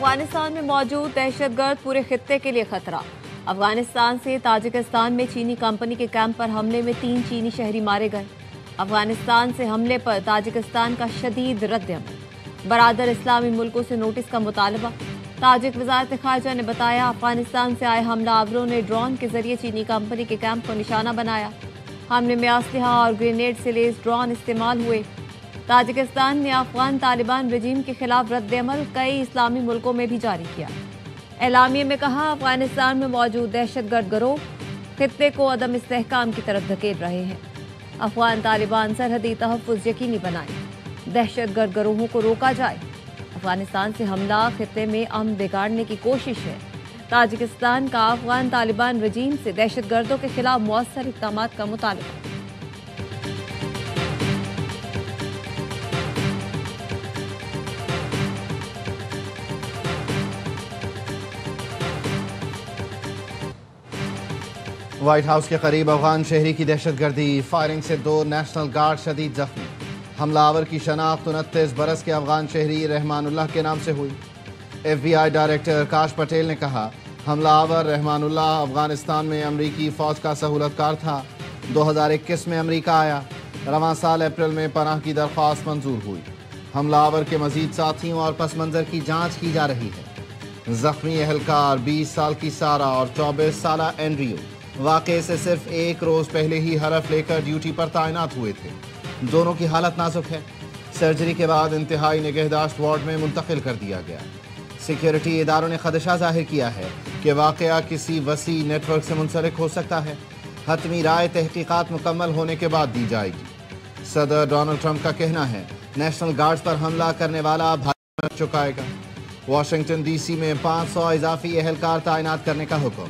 अफगानिस्तान में मौजूद दहशतगर्द पूरे खित्ते के लिए खतरा। अफगानिस्तान से ताजिकिस्तान में चीनी कंपनी के कैंप पर हमले में 3 चीनी शहरी मारे गए। अफगानिस्तान से हमले पर ताजिकिस्तान का शदीद रद्द-ए-अमल। बरादर इस्लामी मुल्कों से नोटिस का मुतालबा। ताजिक वज़ारत ख़ारजा ने बताया, अफगानिस्तान से आए हमलावरों ने ड्रोन के जरिए चीनी कंपनी के कैंप को निशाना बनाया। हमले में असलहा और ग्रेनेड से लेस ड्रोन इस्तेमाल हुए। ताजिकिस्तान ने अफगान तालिबान रजीम के खिलाफ रद्द-ए-अमल कई इस्लामी मुल्कों में भी जारी किया। एलामिया में कहा, अफगानिस्तान में मौजूद दहशतगर्द गिरोह खित्ते को अदम इस्तेहकाम की तरफ धकेल रहे हैं। अफगान तालिबान सरहदी तहफ़्फ़ुज़ यकीनी बनाए, दहशतगर्द गिरोहों को रोका जाए। अफगानिस्तान से हमला खित्ते में अमन बिगाड़ने की कोशिश है। ताजिकिस्तान का अफगान तालिबान रजीम से दहशतगर्दों के खिलाफ मौसर इक़दाम का मुतालबा। व्हाइट हाउस के करीब अफगान शहरी की दहशतगर्दी, फायरिंग से 2 नेशनल गार्ड शदीद जख्मी। हमलावर की शनाख्त 29 बरस के अफगान शहरी रहमानुल्लाह के नाम से हुई। FBI डायरेक्टर काश पटेल ने कहा, हमलावर रहमानुल्लाह अफगानिस्तान में अमरीकी फ़ौज का सहूलतकार था। 2021 में अमरीका आया। रवां साल अप्रैल में पनाह की दरख्वास्त मंजूर हुई। हमलावर के मजीद साथियों और पस मंज़र की जाँच की जा रही है। जख्मी एहलकार 20 साल की सारा और 24 साल एंड्रियो वाक़े से सिर्फ 1 रोज़ पहले ही हरफ लेकर ड्यूटी पर तैनात हुए थे। दोनों की हालत नाजुक है। सर्जरी के बाद इंतहाई निगहदाश्त वार्ड में मुंतकिल कर दिया गया। सिक्योरिटी इदारों ने खदशा जाहिर किया है कि वाक़या किसी वसी नेटवर्क से मुंसलिक हो सकता है। हतमी राय तहकीकात मुकम्मल होने के बाद दी जाएगी। सदर डोनाल्ड ट्रंप का कहना है, नेशनल गार्ड्स पर हमला करने वाला भारी मर चुकाएगा। वाशिंगटन DC में 500 इजाफी एहलकार तैनात करने का हुक्म।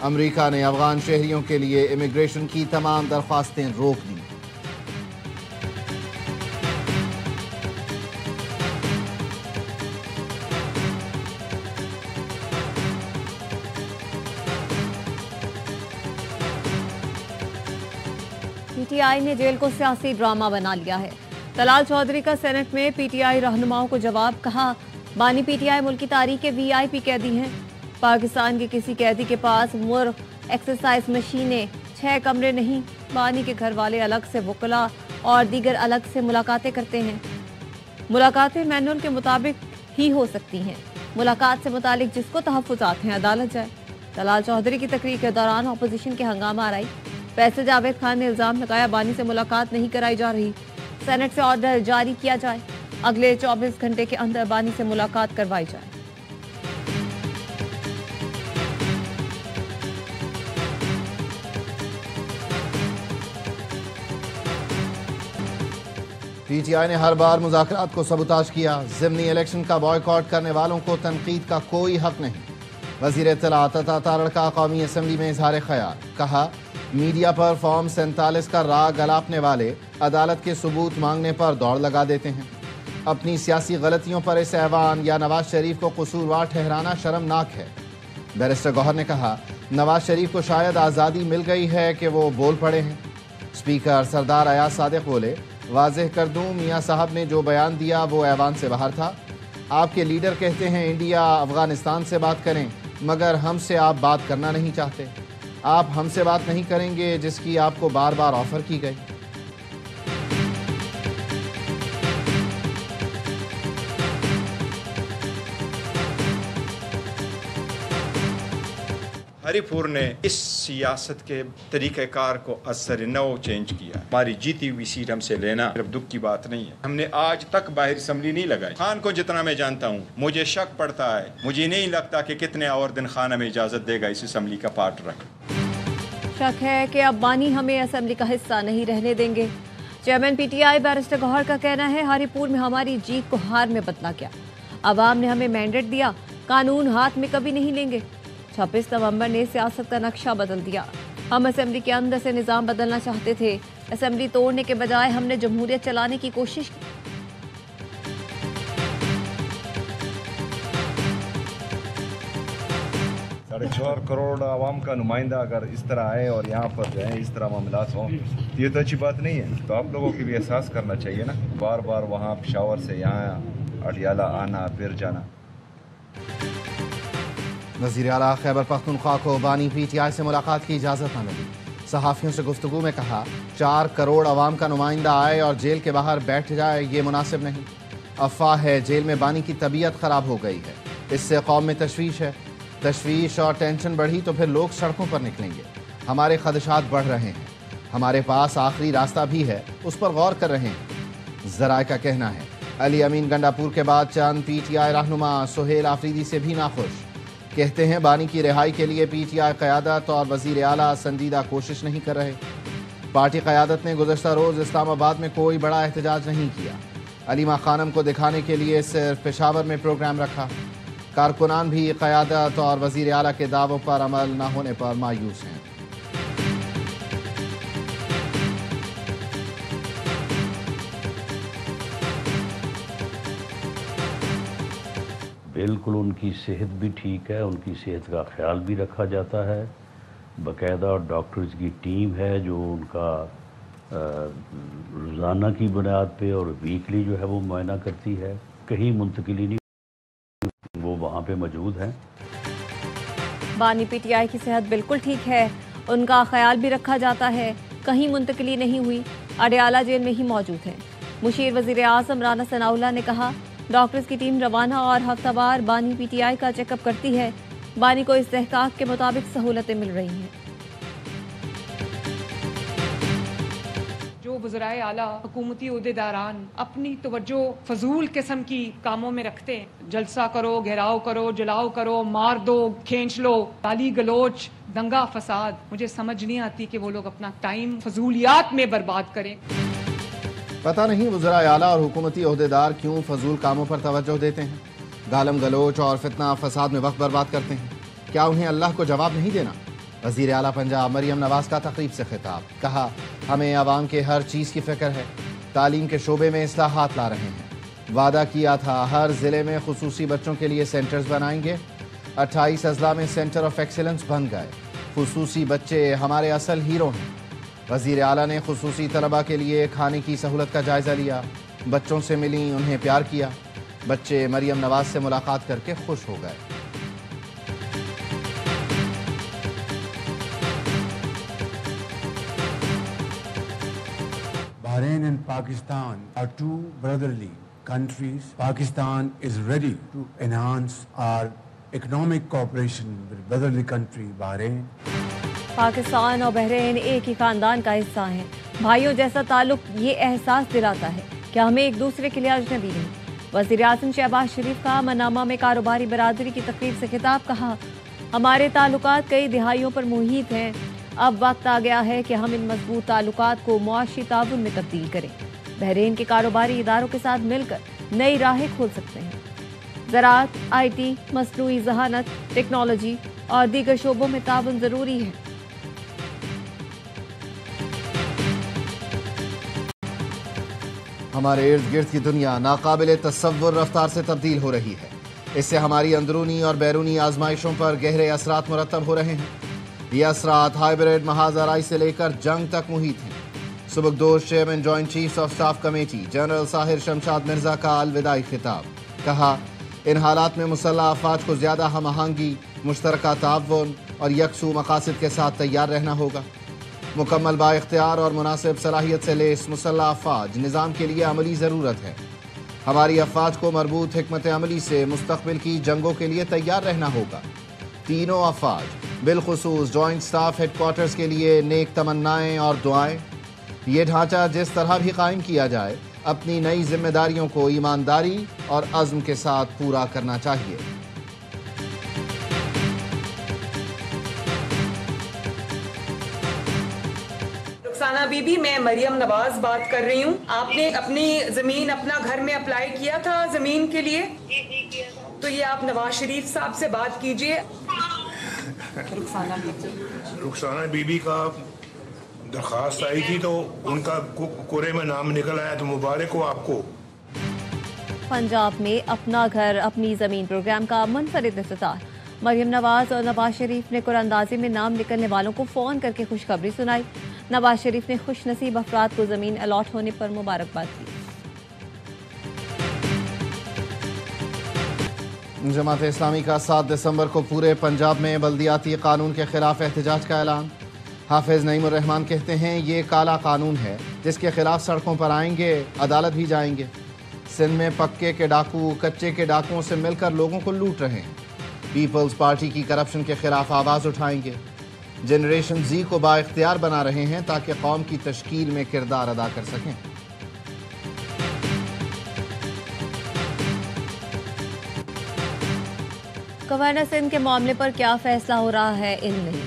अमरीका ने अफगान शहरियों के लिए इमिग्रेशन की तमाम दरख्वास्तें रोक दी। PTI ने जेल को सियासी ड्रामा बना लिया है। तलाल चौधरी का सेनेट में PTI रहनुमाओं को जवाब। कहा, बानी PTI मुल्क की तारीख के VIP कैदी हैं। पाकिस्तान के किसी कैदी के पास मुर्ग, एक्सरसाइज मशीनें, 6 कमरे नहीं। बानी के घर वाले अलग से वकला और दीगर अलग से मुलाकातें करते हैं। मुलाकातें मैनुअल के मुताबिक ही हो सकती हैं। मुलाकात से मुतालिक जिसको तहफ़्फ़ुज़ात हैं अदालत जाए। तलाल चौधरी की तकरीर के दौरान अपोजिशन के हंगामा आराई। फैसल जावेद खान ने इल्ज़ाम लगाया, बानी से मुलाकात नहीं कराई जा रही। सेनेट से ऑर्डर जारी किया जाए, अगले 24 घंटे के अंदर बानी से मुलाकात करवाई जाए। PTI ने हर बार मुज़ाकरात को सबूताज किया। ज़िमनी इलेक्शन का बॉयकॉट करने वालों को तनकीद का कोई हक नहीं। वज़ीर इत्तलात अता तारड़ का कौमी असम्बली में इजहार ख्याल। कहा, मीडिया पर फॉर्म 47 का राग अलापने वाले अदालत के सबूत मांगने पर दौड़ लगा देते हैं। अपनी सियासी गलतियों पर इस ऐवान या नवाज शरीफ को कसूरवार ठहराना शर्मनाक है। बैरिस्टर गौहर ने कहा, नवाज शरीफ को शायद आज़ादी मिल गई है कि वो बोल पड़े हैं। स्पीकर सरदार अयाज सादिक बोले, वाज़ेह कर दूं, मियाँ साहब ने जो बयान दिया वो ऐवान से बाहर था। आपके लीडर कहते हैं इंडिया अफगानिस्तान से बात करें, मगर हमसे आप बात करना नहीं चाहते। आप हमसे बात नहीं करेंगे जिसकी आपको बार बार ऑफर की गई। हरीपुर ने इस सियासत के तरीक़ेकार को असर नौ चेंज किया। हमारी जीती हुई सीट हमसे लेना सिर्फ दुख की बात नहीं है। हमने आज तक बाहर असम्बली नहीं लगाई। खान को जितना मैं जानता हूँ, मुझे शक पड़ता है, मुझे नहीं लगता कि कितने और दिन खान हमें इजाज़त देगा इस असम्बली का पार्ट रख। शक है कि अब बानी हमें असम्बली का हिस्सा नहीं रहने देंगे। चेयरमैन PTI बैरिस्टर गौहर का कहना है, हरीपुर में हमारी जीत को हार में बदला गया। अवाम ने हमें मैंडेट दिया, कानून हाथ में कभी नहीं लेंगे। 26 नवंबर ने सियासत का नक्शा बदल दिया। हम असेंबली के अंदर से निज़ाम बदलना चाहते थे। असेंबली तोड़ने के बजाय हमने जमहूरियत चलाने की कोशिश की। 4.5 करोड़ आवाम का नुमाइंदा अगर इस तरह आए और यहाँ पर जो है इस तरह मामलात हों, ये तो अच्छी बात नहीं है। तो आप लोगों की भी एहसास करना चाहिए ना, बार बार वहाँ पेशावर से यहाँ अडियाला आना फिर जाना। وزیر اعلیٰ خیبر پختونخوا کو بانی پی ٹی آئی سے ملاقات کی اجازت نہ ملی. صحافیوں سے گفتگو میں کہا 4 کروڑ عوام کا نمائندہ آئے اور جیل کے باہر بیٹھ جائے یہ مناسب نہیں. افواہ ہے جیل میں بانی کی طبیعت خراب ہو گئی ہے. اس سے قوم میں تشویش ہے. تشویش اور ٹینشن بڑھی تو پھر لوگ سڑکوں پر نکلیں گے. ہمارے خدشات بڑھ رہے ہیں. ہمارے پاس آخری راستہ بھی ہے, اس پر غور کر رہے ہیں. ذرائع کا کہنا ہے علی امین گنڈاپور کے بعد چند پی ٹی آئی رہنما سہیل آفریدی سے بھی ناخوش. کہتے ہیں بانی کی رہائی کے لیے پی ٹی آئی قیادت اور وزیر اعلیٰ سنجیدہ کوشش نہیں کر رہے. پارٹی قیادت نے گزشتہ روز اسلام آباد میں کوئی بڑا احتجاج نہیں کیا. علیمہ خانم کو دکھانے کے لیے صرف پشاور میں پروگرام رکھا. کارکنان بھی قیادت اور وزیر اعلیٰ کے دعووں پر عمل نہ ہونے پر مایوس ہیں. بالکل ان کی صحت بھی ٹھیک ہے, ان کی صحت کا خیال بھی رکھا جاتا ہے. باقاعدہ ڈاکٹرز کی ٹیم ہے جو ان کا روزانہ کی بنیاد پہ اور ویکلی جو ہے وہ معائنہ کرتی ہے. کہیں منتقلی نہیں, وہ وہاں پہ موجود ہیں. بانی پی ٹی آئی کی صحت بالکل ٹھیک ہے, ان کا خیال بھی رکھا جاتا ہے, کہیں منتقلی نہیں ہوئی, اڈیالہ جیل میں ہی موجود ہیں. مشیر وزیر اعظم رانا ثناءاللہ نے کہا ڈاکٹرز کی ٹیم روانہ اور ہفتہ وار بانی پی ٹی آئی کا چیک اپ کرتی ہے. بانی کو استحقاق کے مطابق سہولتیں مل رہی ہیں. جو وزرائے اعلیٰ حکومتی عہدیداران اپنی توجہ فضول قسم کی کاموں میں رکھتے ہیں, جلسہ کرو, گھیراؤ کرو, جلاؤ کرو, مار دو, کھینچ لو, گالی گلوچ, دنگا فساد, مجھے سمجھ نہیں آتی کہ وہ لوگ اپنا ٹائم فضولیات میں برباد کریں. پتہ نہیں وزرائے اعلیٰ اور حکومتی عہدیدار کیوں فضول کاموں پر توجہ دیتے ہیں, گالم گلوچ اور فتنہ فساد میں وقت برباد کرتے ہیں. کیا انہیں اللہ کو جواب نہیں دینا؟ وزیر اعلیٰ پنجاب مریم نواز کا تقریب سے خطاب. کہا ہمیں عوام کے ہر چیز کی فکر ہے. تعلیم کے شعبے میں اصلاحات لا رہے ہیں. وعدہ کیا تھا ہر ضلع میں خصوصی بچوں کے لیے سینٹرز بنائیں گے. 28 اضلاع میں سینٹر آف ایکسیلنس بن گئے. خصوصی بچے ہمارے اصل ہیرو ہیں. وزیر اعلیٰ نے خصوصی طلباء کے لیے کھانے کی سہولت کا جائزہ لیا. بچوں سے ملیں, انہیں پیار کیا. بچے مریم نواز سے ملاقات کر کے خوش ہو گئے. Bahrain and Pakistan are two brotherly countries. Pakistan is ready to enhance our economic cooperation with brotherly country Bahrain. Pakistan اور بحرین ایک ہی خاندان کا حصہ ہیں. بھائیوں جیسا تعلق یہ احساس دلاتا ہے کہ ہمیں ایک دوسرے کے لیے اجنبی نہیں. وزیر اعظم شہباز شریف کا منامہ میں کاروباری برادری کی تقریب سے خطاب. کہا ہمارے تعلقات کئی دہائیوں پر محیط ہیں. اب وقت آ گیا ہے کہ ہم ان مضبوط تعلقات کو معاشی تعاون میں تبدیل کریں. بحرین کے کاروباری اداروں کے ساتھ مل کر نئی راہیں کھول سکتے ہیں. زراعت, آئی ٹی, مصنوعی ذہانت, ٹیکنالوجی اور دیگر شعبوں میں تعاون ضروری ہے. ہمارے ارد گرد کی دنیا ناقابل تصور رفتار سے تبدیل ہو رہی ہے. اس سے ہماری اندرونی اور بیرونی آزمائشوں پر گہرے اثرات مرتب ہو رہے ہیں. یہ اثرات ہائبریڈ محاذ آرائی سے لے کر جنگ تک محیط ہیں. سبکدوش chairman joint chiefs of staff committee general Sahir Shamshad Mirza کا الوداعی خطاب. کہا ان حالات میں مسلح افواج کو زیادہ ہم آہنگی, مشترکہ تعاون اور یکسو مقاصد کے ساتھ تیار رہنا ہوگا. مکمل با اختیار اور مناسب صلاحیت سے لیس مسلح افواج نظام کے لیے عملی ضرورت ہے. ہماری افواج کو مربوط حکمت عملی سے مستقبل کی جنگوں کے لیے تیار رہنا ہوگا. تینوں افواج بالخصوص جوائنٹ سٹاف ہیڈ کوارٹرز کے لیے نیک تمنائیں اور دعائیں. یہ ڈھانچہ جس طرح بھی قائم کیا جائے اپنی نئی ذمہ داریوں کو ایمانداری اور عزم کے ساتھ پورا کرنا چاہیے. رخسانہ بی بی, میں مریم نواز بات کر رہی ہوں. آپ نے اپنی زمین اپنا گھر میں اپلائی کیا تھا زمین کے لیے؟ تو یہ آپ نواز شریف صاحب سے بات کیجئے. رخسانہ بی بی کا درخواست آئی تھی تو ان کا کورے میں نام نکل آیا, تو مبارک ہو آپ کو. پنجاب میں اپنا گھر اپنی زمین پروگرام کا منفرد افتتاح. مریم نواز اور نواز شریف نے قرآن اندازی میں نام نکلنے والوں کو فون کر کے خوشخبری سنائی. نواز شریف نے خوش نصیب افراد کو زمین الاٹ ہونے پر مبارکباد کی. जमात इस्लामी का 7 दिसंबर को पूरे पंजाब में बल्दियाती कानून के खिलाफ एहतजाज का ऐलान। हाफिज नईमुर रहमान कहते हैं ये काला कानून है जिसके खिलाफ सड़कों पर आएंगे, अदालत भी जाएंगे। सिंध में पक्के के डाकू कच्चे के डाकुओं से मिलकर लोगों को लूट रहे हैं। पीपल्स पार्टी की करप्शन के खिलाफ आवाज़ उठाएंगे। जनरेशन जी को बाइख्तियार बना रहे हैं ताकि कौम की तश्कील में किरदार अदा कर सकें। गवर्नर सिंध के मामले पर क्या फैसला हो रहा है इल्म नहीं।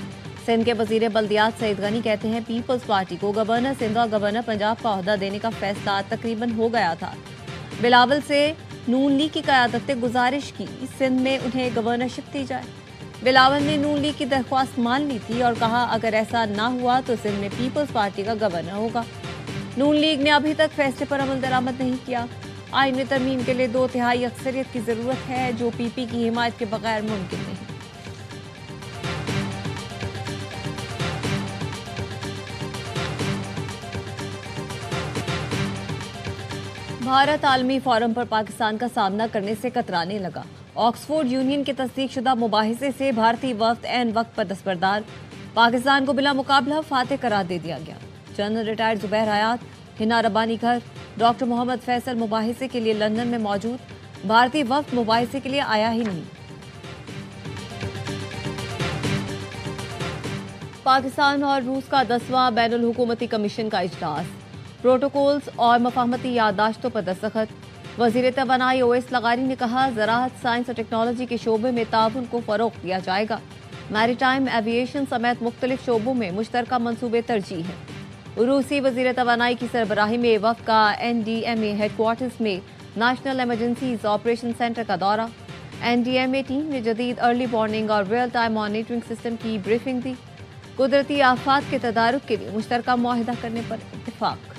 सिंध के वजीर बल्दियात सईद गनी कहते हैं पीपल्स पार्टी को गवर्नर सिंध और गवर्नर पंजाब का ओहदा देने का फैसला तकरीबन हो गया था। बिलावल से नून लीग की क़यादत ने गुजारिश की सिंध में उन्हें गवर्नरशिप दी जाए। बिलावल ने नून लीग की दरख्वास्त मान ली थी और कहा अगर ऐसा ना हुआ तो सिंध में पीपल्स पार्टी का गवर्नर होगा। नून लीग ने अभी तक फैसले पर अमल दरामद नहीं किया। आइन में तरमीम के लिए 2/3 अक्सरियत की जरूरत है जो पीपी की हिमायत के बगैर मुमकिन नहीं। भारत आलमी फोरम पर पाकिस्तान का सामना करने से कतराने लगा। ऑक्सफोर्ड यूनियन के तस्दीक शुदा मुबाहिसे से भारतीय वफ्द ऐन वक्त पर दस्तबरदार। पाकिस्तान को बिला मुकाबला फातेह करार दे दिया गया। जनरल रिटायर्ड जुबैर हयात, हिना रब्बानी घर, डॉक्टर मोहम्मद फैसल मुबाहिसे के लिए लंदन में मौजूद। भारतीय वफ्द मुबाहिसे के लिए आया ही नहीं। पाकिस्तान और रूस का 10वां बैनुल हुकूमती कमीशन का इजलास। प्रोटोकॉल्स और मफाहमती याददाश्तों पर दस्तखत। वजीर तवानाई ओवैस लगारी ने कहा ज़राअत, साइंस और टेक्नोलॉजी के शोबे में ताउन को फ़रोग़ दिया जाएगा। मैरीटाइम एविएशन समेत मुख्तलिफ शोबों में मुश्तरका मंसूबे तरजीह हैं। रूसी वजीर तवानाई की सरबराही में वफ़द का NDMA हेडक्वार्टर्स में नेशनल एमरजेंसीज ऑपरेशन सेंटर का दौरा। NDMA टीम ने जदीद अर्ली वार्निंग और रियल टाइम मॉनिटरिंग सिस्टम की ब्रीफिंग दी। कुदरती आफात के तदारुक के लिए मुश्तरका मुआहिदा करने पर इत्तिफाक।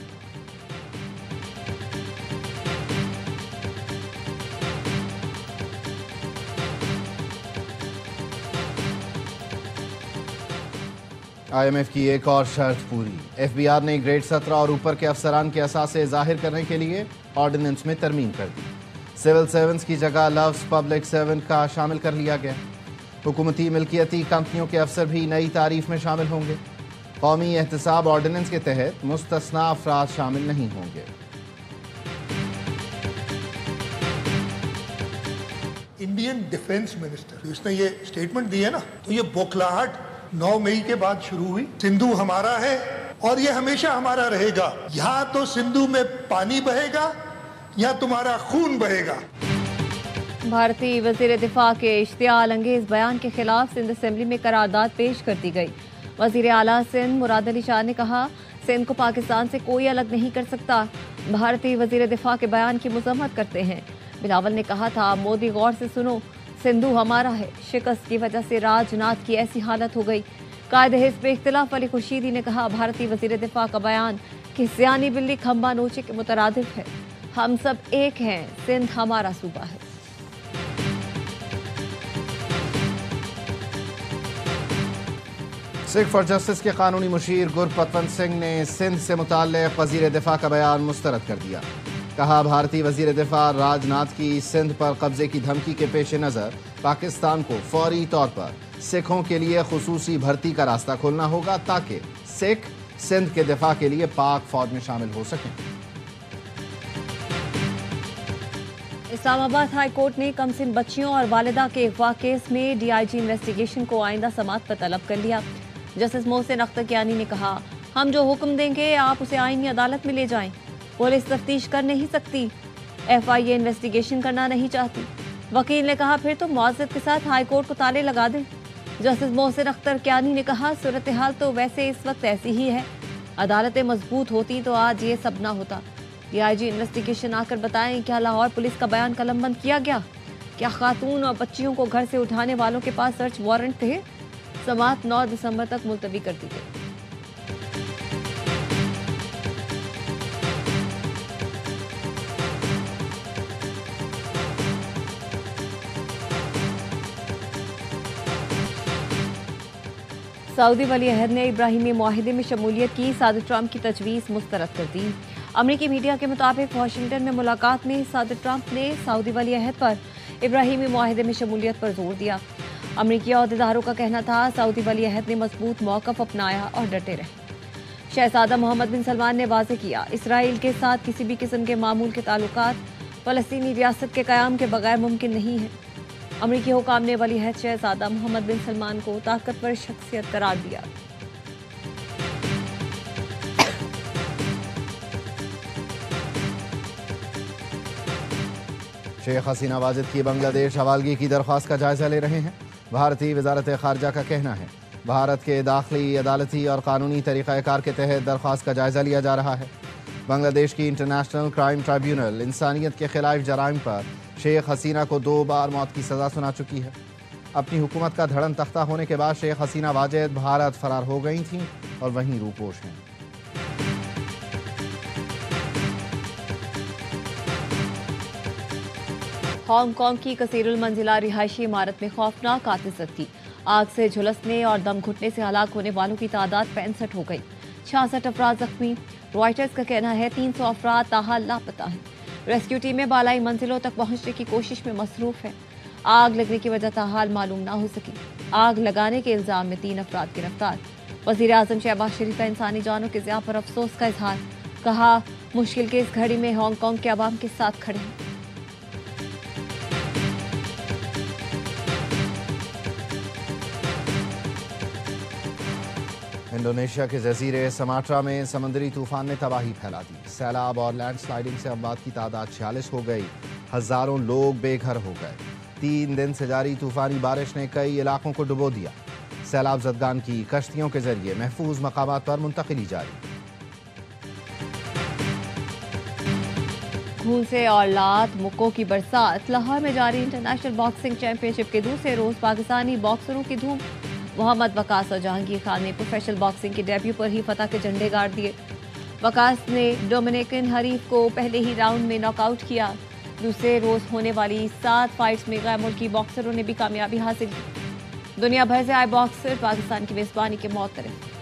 IMF की एक और शर्त पूरी। FBI ने ग्रेड 17 और ऊपर के अफसरान के असासे ज़ाहिर करने के लिए ऑर्डिनेंस में तरमीम कर दी। सिविल सर्वेंट्स की जगह लफ्ज़ पब्लिक सर्वेंट का शामिल कर लिया गया। हुकूमती मिल्कियती कंपनियों के अफसर भी नई तारीफ में शामिल होंगे। कौमी एहतसाब ऑर्डिनेंस के तहत मुस्तस्ना अफराद शामिल नहीं होंगे। इंडियन डिफेंस मिनिस्टर इसने ये स्टेटमेंट दी है ना, तो ये बौखलाहट 9 मई के बाद शुरू हुई। सिंधु हमारा है और ये हमेशा हमारा रहेगा। यहाँ तो सिंधु में पानी बहेगा या तुम्हारा खून बहेगा। भारतीय वजीर दिफा के इश्तियाल अंगेज बयान के खिलाफ सिंध असेंबली में करारदाद पेश कर दी गई। वजीर आला सिंध मुराद अली शाह ने कहा सिंध को पाकिस्तान से कोई अलग नहीं कर सकता। भारतीय वजीर दिफा के बयान की मजम्मत करते हैं। बिलावल ने कहा था मोदी गौर से सुनो, सिंधु हमारा है। शिकस्त की वजह से राजनाथ की ऐसी हालत हो गई। कायदे हिज़्ब इख्तिलाफ अली खुर्शीदी ने कहा भारतीय वजीर दिफा का बयान कि सियानी बिल्ली खंबा नोचे के मुतरादिफ है। हम सब एक हैं, सिंध हमारा सूबा है। सिख फॉर जस्टिस के कानूनी मुशीर गुरपतवंत सिंह ने सिंध से मुताल्लिक़ वजीर दिफा का बयान मुस्तरद कर दिया। कहा भारतीय वजीर दिफा राजनाथ की सिंध पर कब्जे की धमकी के पेश नज़र पाकिस्तान को फौरी तौर पर सिखों के लिए खुसूसी भर्ती का रास्ता खोलना होगा ताकि सिख सिंध के दिफा के लिए पाक फौज में शामिल हो सकें। इस्लामाबाद हाई कोर्ट ने कमसिन बच्चियों और वालिदा के अगवा केस में DIG इन्वेस्टिगेशन को आइंदा समाअत पर तलब कर लिया। जस्टिस मोहसिन अख्तर कियानी ने कहा हम जो हुक्म देंगे आप उसे आईनी अदालत में ले जाएं। पुलिस तफ्तीश कर नहीं सकती, FIA इन्वेस्टिगेशन करना नहीं चाहती। वकील ने कहा फिर तो मुआज़रत के साथ हाई कोर्ट को ताले लगा दें। जस्टिस मोहसिन अख्तर कियानी ने कहा सूरत हाल तो वैसे इस वक्त ऐसी ही है। अदालतें मजबूत होती तो आज ये सब ना होता। DIG इन्वेस्टिगेशन आकर बताएं क्या लाहौर पुलिस का बयान कलमबंद किया गया? क्या खातून और बच्चियों को घर से उठाने वालों के पास सर्च वारंट थे? समाअत 9 दिसंबर तक मुलतवी कर दी गई। सऊदी वली अहद ने इब्राहिमी मुआहिदे में शमूलियत की। सदर ट्रंप की तजवीज़ मुस्तरद कर दी। अमरीकी मीडिया के मुताबिक वाशिंगटन में मुलाकात में सदर ट्रंप ने सऊदी वली अहद पर इब्राहिमी मुआहदे में शमूलियत पर जोर दिया। अमरीकी अहदेदारों का कहना था सऊदी वली अहद ने मजबूत मौक़िफ़ अपनाया और डटे रहे। शहजादा मोहम्मद बिन सलमान ने वाज़ेह किया, इसराइल के साथ किसी भी किस्म के मामूल के ताल्लुकात फ़लस्तीनी रियासत के क़याम के बगैर मुमकिन नहीं है। अमरीकी हुकाम ने वली अहद शहजादा मोहम्मद बिन सलमान को ताकतवर शख्सियत करार दिया। शेख हसीना वाजिद की बांग्लादेश हवालगी की दरख्वास्त का जायजा ले रहे हैं। भारतीय वजारत खारजा का कहना है भारत के दाखिली, अदालती और कानूनी तरीक़ाकार के तहत दरख्वास्त का जायजा लिया जा रहा है। बांग्लादेश की इंटरनेशनल क्राइम ट्राइब्यूनल इंसानियत के खिलाफ जराइम पर शेख हसीना को 2 बार मौत की सज़ा सुना चुकी है। अपनी हुकूमत का धड़न तख्ता होने के बाद शेख हसीना वाजिद भारत फरार हो गई थीं और वहीं रूपोश हैं। हांगकांग की कसीरुल मंजिला रिहायशी इमारत में खौफनाक आतिशबाजी, आग से झुलसने और दम घुटने से हलाक होने वालों की तादाद 65 हो गई। 66 अफराद जख्मी। रॉयटर्स का कहना है 300 अफराद ताहाल लापता हैं। रेस्क्यू टीमें बालाई मंजिलों तक पहुंचने की कोशिश में मसरूफ है। आग लगने की वजह ताहाल मालूम ना हो सकी। आग लगाने के इल्जाम में 3 अफराद गिरफ्तार। वज़ीर आज़म शहबाज शरीफ का इंसानी जानों के ज़िया पर अफसोस का इजहार, कहा मुश्किल के इस घड़ी में हांगकांग के अवाम के साथ खड़े हैं। इंडोनेशिया के जजीरे समाट्रा में समंदरी तूफान ने तबाही फैला दी। सैलाब और लैंडस्लाइडिंग से अमवात की तादाद 46 हो गई। हजारों लोग बेघर हो गए। 3 दिन से जारी तूफानी बारिश ने कई इलाकों को डुबो दिया। सैलाब ज़दगान की कश्तियों के जरिए महफूज मकामात पर मुंतकिली जारी। खून से और लात मुक्कों की बरसात। लाहौर में जारी इंटरनेशनल बॉक्सिंग चैंपियनशिप के दूसरे रोज पाकिस्तानी बॉक्सरों की धूम। मोहम्मद वकास और जहांगीर खान ने प्रोफेशनल बॉक्सिंग के डेब्यू पर ही फतह के झंडे गाड़ दिए। वकास ने डोमिनिकन हरीफ को पहले ही राउंड में नॉकआउट किया। दूसरे रोज होने वाली 7 फाइट्स में गैर मुल्की बॉक्सरों ने भी कामयाबी हासिल की। दुनिया भर से आए बॉक्सर पाकिस्तान की मेजबानी के मुतरफ।